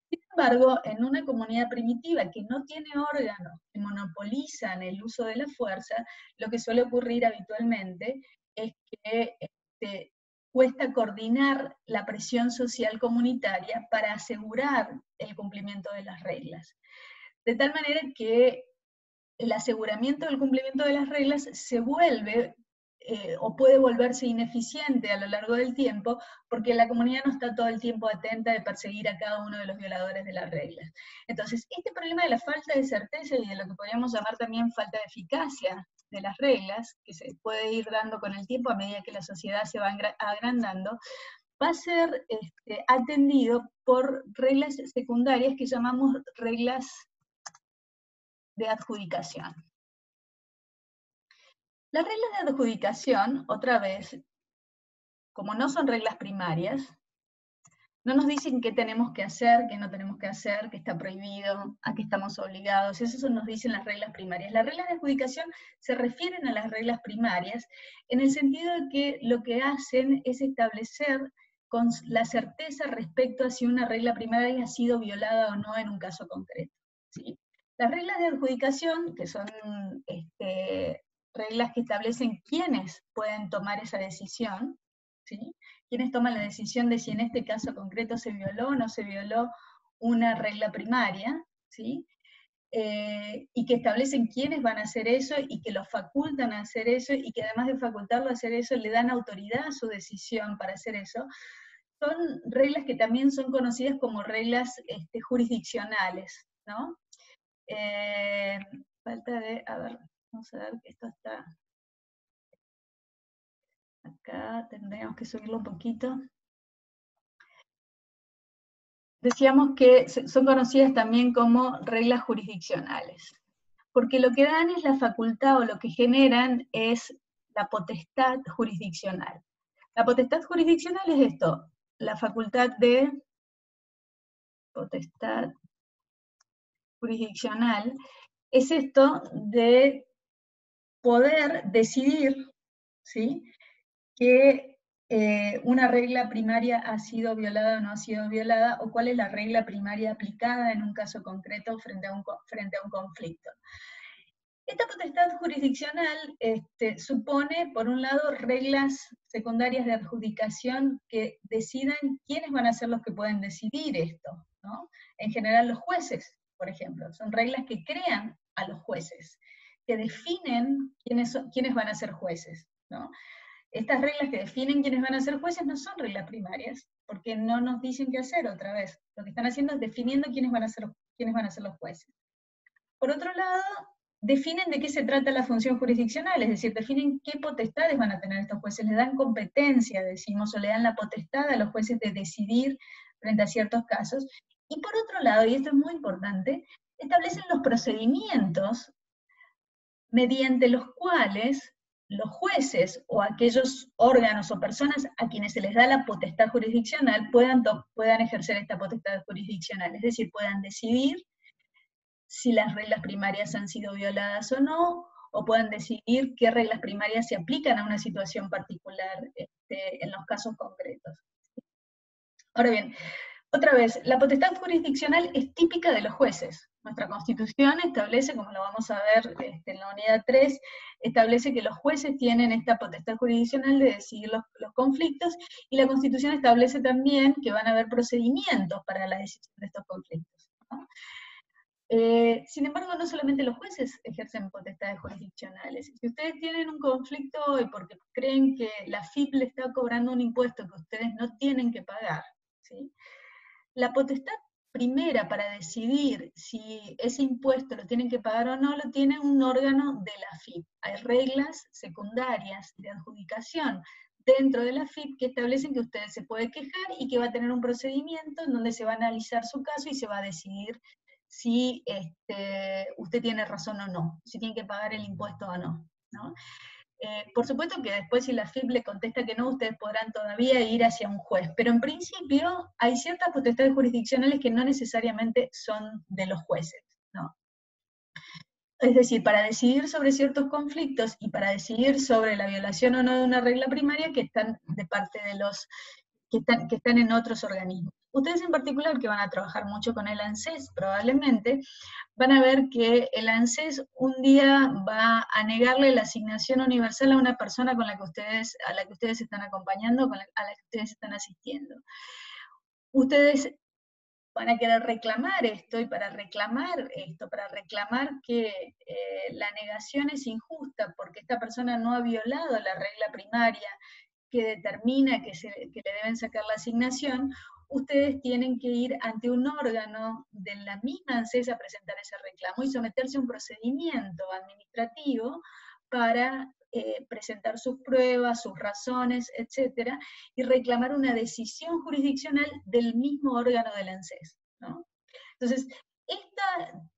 sin embargo, en una comunidad primitiva que no tiene órganos que monopolizan el uso de la fuerza, lo que suele ocurrir habitualmente es que cuesta coordinar la presión social comunitaria para asegurar el cumplimiento de las reglas. De tal manera que el aseguramiento del cumplimiento de las reglas se vuelve o puede volverse ineficiente a lo largo del tiempo, porque la comunidad no está todo el tiempo atenta de perseguir a cada uno de los violadores de las reglas. Entonces, este problema de la falta de certeza y de lo que podríamos llamar también falta de eficacia de las reglas, que se puede ir dando con el tiempo a medida que la sociedad se va agrandando, va a ser atendido por reglas secundarias que llamamos reglas de adjudicación. Las reglas de adjudicación, otra vez, como no son reglas primarias, no nos dicen qué tenemos que hacer, qué no tenemos que hacer, qué está prohibido, a qué estamos obligados, eso nos dicen las reglas primarias. Las reglas de adjudicación se refieren a las reglas primarias en el sentido de que lo que hacen es establecer con la certeza respecto a si una regla primaria ha sido violada o no en un caso concreto, ¿sí? Las reglas de adjudicación, que son reglas que establecen quiénes pueden tomar esa decisión, ¿sí? Quiénes toman la decisión de si en este caso concreto se violó o no se violó una regla primaria, ¿sí? Y que establecen quiénes van a hacer eso y que los facultan a hacer eso y que además de facultarlo a hacer eso le dan autoridad a su decisión para hacer eso, son reglas que también son conocidas como reglas jurisdiccionales, ¿no? Falta de, a ver, vamos a ver que esto está acá, tendríamos que subirlo un poquito. Decíamos que son conocidas también como reglas jurisdiccionales, porque lo que dan es la facultad o lo que generan es la potestad jurisdiccional. La potestad jurisdiccional es esto, la facultad de potestad jurisdiccional, es esto de poder decidir, ¿sí?, que una regla primaria ha sido violada o no ha sido violada, o cuál es la regla primaria aplicada en un caso concreto frente a un conflicto. Esta potestad jurisdiccional supone, por un lado, reglas secundarias de adjudicación que decidan quiénes van a ser los que pueden decidir esto, ¿no? En general los jueces, por ejemplo, son reglas que crean a los jueces, que definen quiénes van a ser jueces, ¿no? Estas reglas que definen quiénes van a ser jueces no son reglas primarias, porque no nos dicen qué hacer otra vez. Lo que están haciendo es definiendo quiénes van a ser los jueces. Por otro lado, definen de qué se trata la función jurisdiccional, es decir, definen qué potestades van a tener estos jueces, le dan competencia, decimos, o le dan la potestad a los jueces de decidir frente a ciertos casos. Y por otro lado, y esto es muy importante, establecen los procedimientos mediante los cuales los jueces o aquellos órganos o personas a quienes se les da la potestad jurisdiccional puedan ejercer esta potestad jurisdiccional, es decir, puedan decidir si las reglas primarias han sido violadas o no, o puedan decidir qué reglas primarias se aplican a una situación particular en los casos concretos. Ahora bien, otra vez, la potestad jurisdiccional es típica de los jueces. Nuestra Constitución establece, como lo vamos a ver en la unidad 3, establece que los jueces tienen esta potestad jurisdiccional de decidir los conflictos, y la Constitución establece también que van a haber procedimientos para la decisión de estos conflictos, ¿no? Sin embargo, no solamente los jueces ejercen potestades jurisdiccionales. Si ustedes tienen un conflicto y porque creen que la FIP le está cobrando un impuesto que ustedes no tienen que pagar, ¿sí?, la potestad primera para decidir si ese impuesto lo tienen que pagar o no, lo tiene un órgano de la FIP. Hay reglas secundarias de adjudicación dentro de la FIP que establecen que usted se puede quejar y que va a tener un procedimiento en donde se va a analizar su caso y se va a decidir si usted tiene razón o no, si tiene que pagar el impuesto o no, ¿no? Por supuesto que después si la FIP le contesta que no, ustedes podrán todavía ir hacia un juez, pero en principio hay ciertas potestades jurisdiccionales que no necesariamente son de los jueces, ¿no? Es decir, para decidir sobre ciertos conflictos y para decidir sobre la violación o no de una regla primaria que están de parte de los que están en otros organismos. Ustedes en particular, que van a trabajar mucho con el ANSES, probablemente, van a ver que el ANSES un día va a negarle la asignación universal a una persona con la que a la que ustedes están acompañando, a la que ustedes están asistiendo. Ustedes van a querer reclamar esto, y para reclamar que la negación es injusta porque esta persona no ha violado la regla primaria que determina que le deben sacar la asignación, ustedes tienen que ir ante un órgano de la misma ANSES a presentar ese reclamo y someterse a un procedimiento administrativo para presentar sus pruebas, sus razones, etcétera, y reclamar una decisión jurisdiccional del mismo órgano del ANSES, ¿no? Entonces,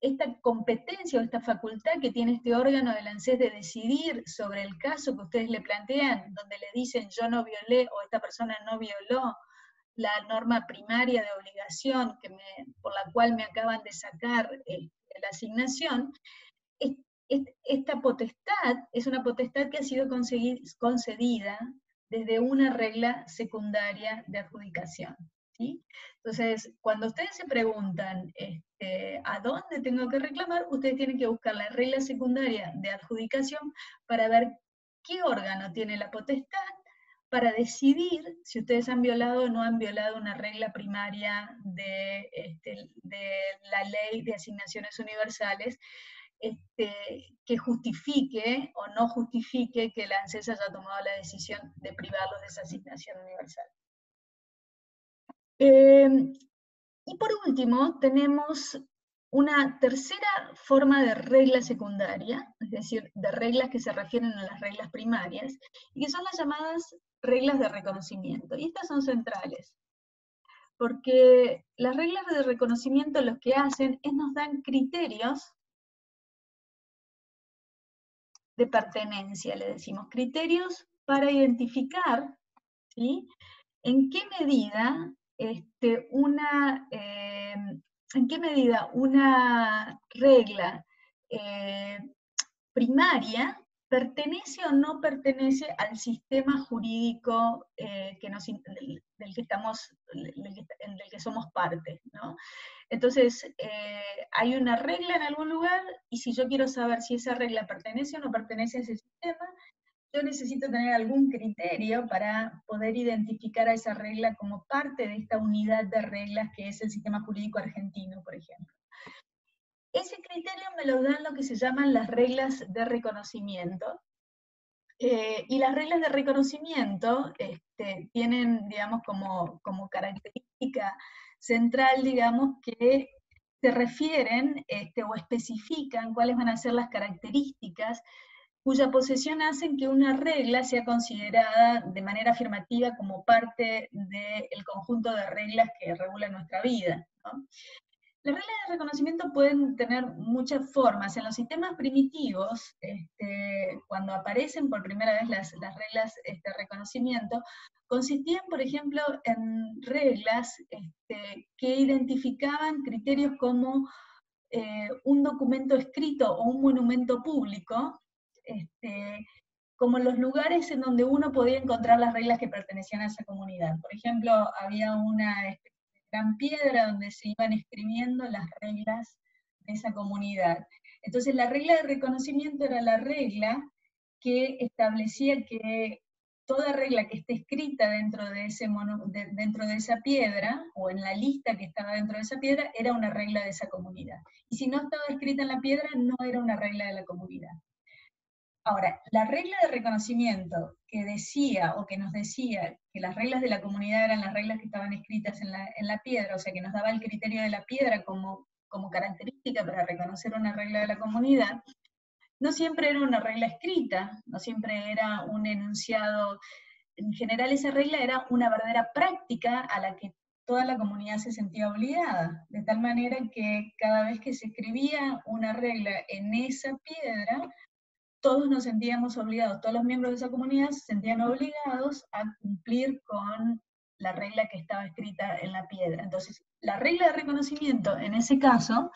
esta competencia o esta facultad que tiene este órgano del ANSES de decidir sobre el caso que ustedes le plantean, donde le dicen yo no violé o esta persona no violó la norma primaria de obligación por la cual me acaban de sacar la asignación, esta potestad es una potestad que ha sido concedida desde una regla secundaria de adjudicación, ¿sí? Entonces, cuando ustedes se preguntan ¿a dónde tengo que reclamar? Ustedes tienen que buscar la regla secundaria de adjudicación para ver qué órgano tiene la potestad para decidir si ustedes han violado o no han violado una regla primaria de la ley de asignaciones universales, que justifique o no justifique que la ANSES haya tomado la decisión de privarlos de esa asignación universal. Y por último, tenemos una tercera forma de regla secundaria, es decir, de reglas que se refieren a las reglas primarias, y que son las llamadas reglas de reconocimiento. Y estas son centrales, porque las reglas de reconocimiento lo que hacen es nos dan criterios de pertenencia, le decimos, criterios para identificar, ¿sí?, en qué medida una regla primaria pertenece o no pertenece al sistema jurídico del que somos parte, ¿no? Entonces, hay una regla en algún lugar, y si yo quiero saber si esa regla pertenece o no pertenece a ese sistema, yo necesito tener algún criterio para poder identificar a esa regla como parte de esta unidad de reglas que es el sistema jurídico argentino, por ejemplo. Ese criterio me lo dan lo que se llaman las reglas de reconocimiento, y las reglas de reconocimiento tienen, digamos, como característica central, digamos, que se refieren o especifican cuáles van a ser las características cuya posesión hacen que una regla sea considerada de manera afirmativa como parte del conjunto de reglas que regulan nuestra vida, ¿no? Las reglas de reconocimiento pueden tener muchas formas. En los sistemas primitivos, cuando aparecen por primera vez las reglas de reconocimiento, consistían, por ejemplo, en reglas que identificaban criterios como un documento escrito o un monumento público, como los lugares en donde uno podía encontrar las reglas que pertenecían a esa comunidad. Por ejemplo, había una gran piedra donde se iban escribiendo las reglas de esa comunidad. Entonces la regla de reconocimiento era la regla que establecía que toda regla que esté escrita dentro de esa piedra, o en la lista que estaba dentro de esa piedra, era una regla de esa comunidad. Y si no estaba escrita en la piedra, no era una regla de la comunidad. Ahora, la regla de reconocimiento que decía, o que nos decía, que las reglas de la comunidad eran las reglas que estaban escritas en la piedra, o sea, que nos daba el criterio de la piedra como característica para reconocer una regla de la comunidad, no siempre era una regla escrita, no siempre era un enunciado. En general esa regla era una verdadera práctica a la que toda la comunidad se sentía obligada, de tal manera que cada vez que se escribía una regla en esa piedra, todos nos sentíamos obligados, todos los miembros de esa comunidad se sentían obligados a cumplir con la regla que estaba escrita en la piedra. Entonces, la regla de reconocimiento, en ese caso,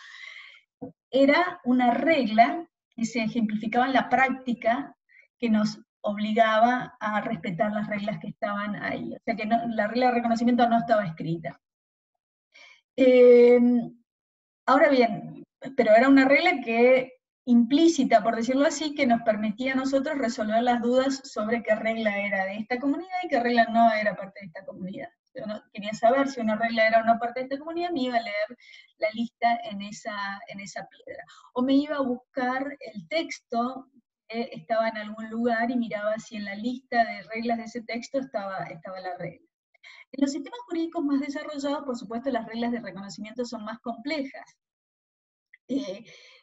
era una regla que se ejemplificaba en la práctica, que nos obligaba a respetar las reglas que estaban ahí. O sea que no, la regla de reconocimiento no estaba escrita. Ahora bien, pero era una regla que implícita, por decirlo así, que nos permitía a nosotros resolver las dudas sobre qué regla era de esta comunidad y qué regla no era parte de esta comunidad. Yo no, quería saber si una regla era o no parte de esta comunidad, me iba a leer la lista en esa piedra. O me iba a buscar el texto que estaba en algún lugar y miraba si en la lista de reglas de ese texto estaba la regla. En los sistemas jurídicos más desarrollados, por supuesto, las reglas de reconocimiento son más complejas.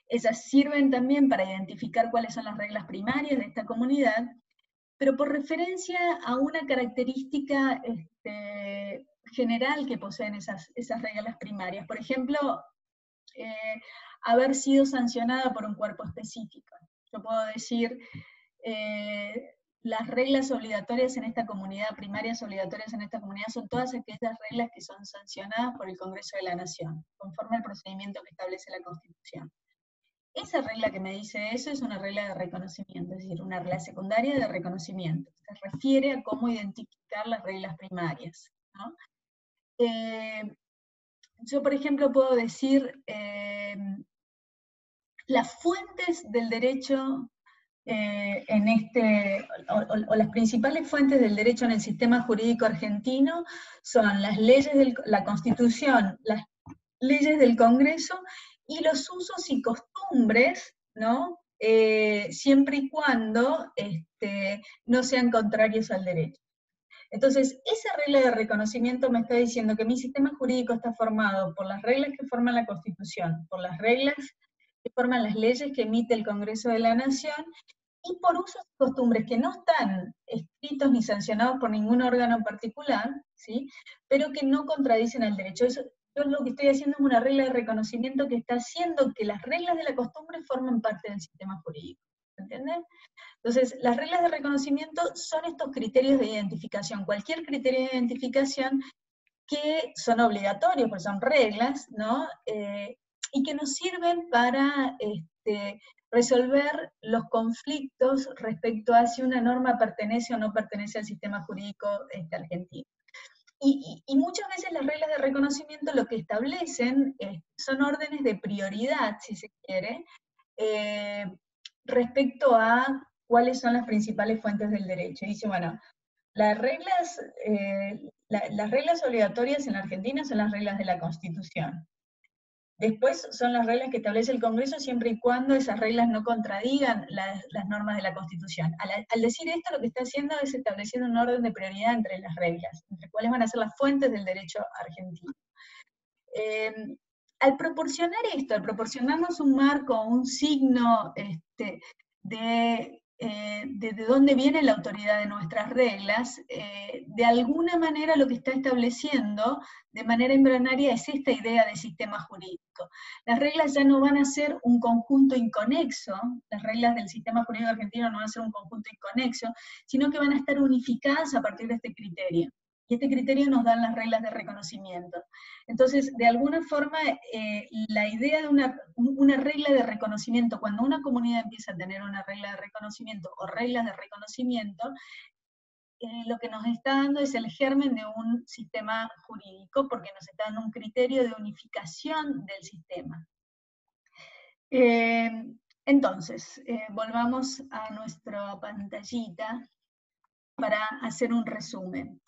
Esas sirven también para identificar cuáles son las reglas primarias de esta comunidad, pero por referencia a una característica general que poseen esas reglas primarias. Por ejemplo, haber sido sancionada por un cuerpo específico. Yo puedo decir, las reglas obligatorias en esta comunidad, primarias obligatorias en esta comunidad, son todas aquellas reglas que son sancionadas por el Congreso de la Nación, conforme al procedimiento que establece la Constitución. Esa regla que me dice eso es una regla de reconocimiento, es decir, una regla secundaria de reconocimiento. Se refiere a cómo identificar las reglas primarias, ¿no? Yo, por ejemplo, puedo decir las fuentes del derecho o las principales fuentes del derecho en el sistema jurídico argentino son las leyes de la Constitución, las leyes del Congreso y los usos y costumbres, ¿no? Siempre y cuando no sean contrarios al derecho. Entonces, esa regla de reconocimiento me está diciendo que mi sistema jurídico está formado por las reglas que forman la Constitución, por las reglas que forman las leyes que emite el Congreso de la Nación, y por usos y costumbres que no están escritos ni sancionados por ningún órgano en particular, ¿sí? Pero que no contradicen al derecho. Yo lo que estoy haciendo es una regla de reconocimiento que está haciendo que las reglas de la costumbre formen parte del sistema jurídico. ¿Entiendes? Entonces, las reglas de reconocimiento son estos criterios de identificación. Cualquier criterio de identificación que son obligatorios, porque son reglas, ¿no? Y que nos sirven para resolver los conflictos respecto a si una norma pertenece o no pertenece al sistema jurídico argentino. Y muchas veces las reglas de reconocimiento lo que establecen son órdenes de prioridad, si se quiere, respecto a cuáles son las principales fuentes del derecho. Dice, bueno, las reglas obligatorias en la Argentina son las reglas de la Constitución. Después son las reglas que establece el Congreso siempre y cuando esas reglas no contradigan las normas de la Constitución. Al decir esto, lo que está haciendo es estableciendo un orden de prioridad entre las reglas, entre cuáles van a ser las fuentes del derecho argentino. Al proporcionar esto, al proporcionarnos un marco, un signo de dónde viene la autoridad de nuestras reglas, de alguna manera lo que está estableciendo de manera embrionaria es esta idea de sistema jurídico. Las reglas ya no van a ser un conjunto inconexo, las reglas del sistema jurídico argentino no van a ser un conjunto inconexo, sino que van a estar unificadas a partir de este criterio. Y este criterio nos dan las reglas de reconocimiento. Entonces, de alguna forma, la idea de una regla de reconocimiento, cuando una comunidad empieza a tener una regla de reconocimiento o reglas de reconocimiento, lo que nos está dando es el germen de un sistema jurídico, porque nos está dando un criterio de unificación del sistema. Entonces, volvamos a nuestra pantallita para hacer un resumen.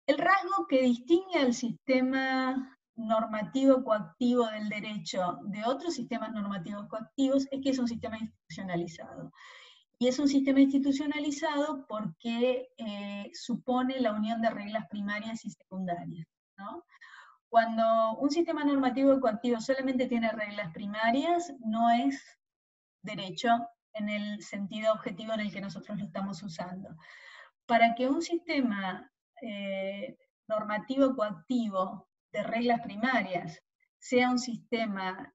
El rasgo que distingue al sistema normativo coactivo del derecho de otros sistemas normativos coactivos es que es un sistema institucionalizado. Y es un sistema institucionalizado porque supone la unión de reglas primarias y secundarias, ¿no? Cuando un sistema normativo coactivo solamente tiene reglas primarias, no es derecho en el sentido objetivo en el que nosotros lo estamos usando. Para que un sistema normativo coactivo de reglas primarias sea un sistema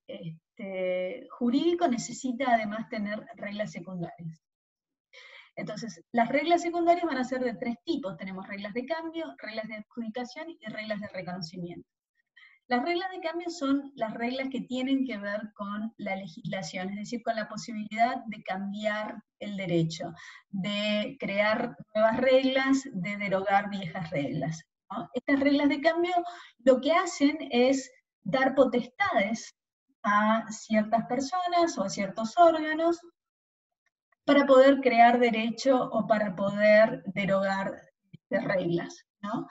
jurídico, necesita además tener reglas secundarias. Entonces, las reglas secundarias van a ser de 3 tipos. Tenemos reglas de cambio, reglas de adjudicación y reglas de reconocimiento. Las reglas de cambio son las reglas que tienen que ver con la legislación, es decir, con la posibilidad de cambiar el derecho, de crear nuevas reglas, de derogar viejas reglas, ¿no? Estas reglas de cambio lo que hacen es dar potestades a ciertas personas o a ciertos órganos para poder crear derecho o para poder derogar reglas, ¿no?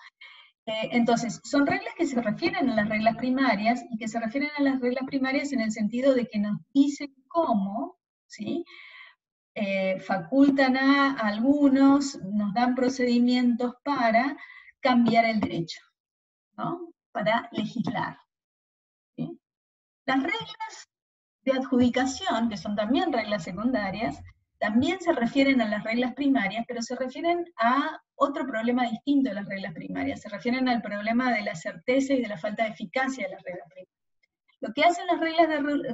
Entonces, son reglas que se refieren a las reglas primarias, y que se refieren a las reglas primarias en el sentido de que nos dicen cómo, ¿sí? Facultan a algunos, nos dan procedimientos para cambiar el derecho, ¿no? Para legislar, ¿sí? Las reglas de adjudicación, que son también reglas secundarias, también se refieren a las reglas primarias, pero se refieren a otro problema distinto de las reglas primarias, se refieren al problema de la certeza y de la falta de eficacia de las reglas primarias. Lo que hacen las reglas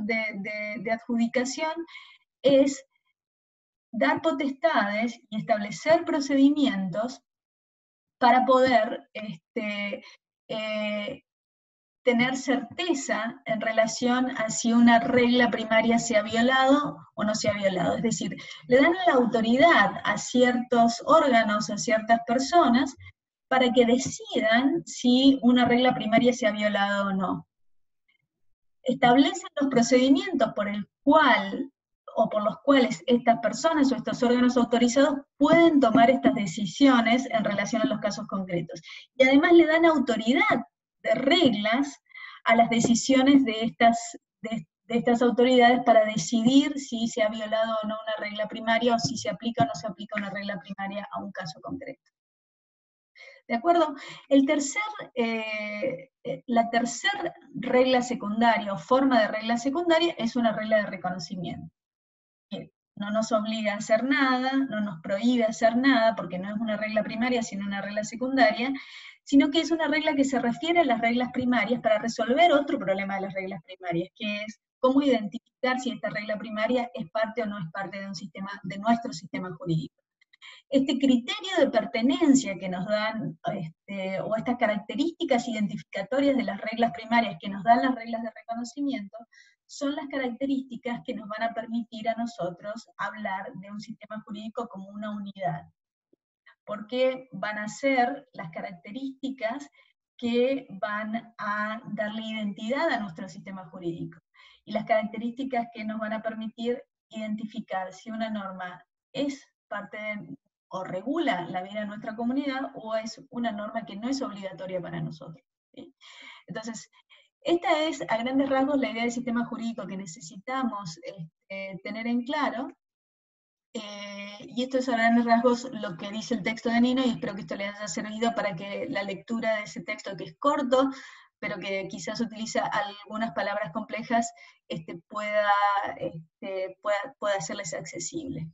de adjudicación es dar potestades y establecer procedimientos para poder tener certeza en relación a si una regla primaria se ha violado o no se ha violado. Es decir, le dan la autoridad a ciertos órganos, a ciertas personas, para que decidan si una regla primaria se ha violado o no. Establecen los procedimientos por el cual o por los cuales estas personas o estos órganos autorizados pueden tomar estas decisiones en relación a los casos concretos. Y además le dan autoridad de reglas a las decisiones de estas autoridades para decidir si se ha violado o no una regla primaria, o si se aplica o no se aplica una regla primaria a un caso concreto. ¿De acuerdo? La tercera regla secundaria o forma de regla secundaria es una regla de reconocimiento. Que no nos obliga a hacer nada, no nos prohíbe hacer nada, porque no es una regla primaria, sino una regla secundaria, sino que es una regla que se refiere a las reglas primarias para resolver otro problema de las reglas primarias, que es cómo identificar si esta regla primaria es parte o no es parte de un sistema, de nuestro sistema jurídico. Este criterio de pertenencia que nos dan, o estas características identificatorias de las reglas primarias que nos dan las reglas de reconocimiento, son las características que nos van a permitir a nosotros hablar de un sistema jurídico como una unidad. Porque van a ser las características que van a darle identidad a nuestro sistema jurídico. Y las características que nos van a permitir identificar si una norma es parte de, o regula la vida de nuestra comunidad, o es una norma que no es obligatoria para nosotros, ¿sí? Entonces, esta es, a grandes rasgos, la idea del sistema jurídico que necesitamos tener en claro, y esto es a grandes rasgos lo que dice el texto de Nino, y espero que esto les haya servido para que la lectura de ese texto, que es corto, pero que quizás utiliza algunas palabras complejas, pueda hacerles accesible.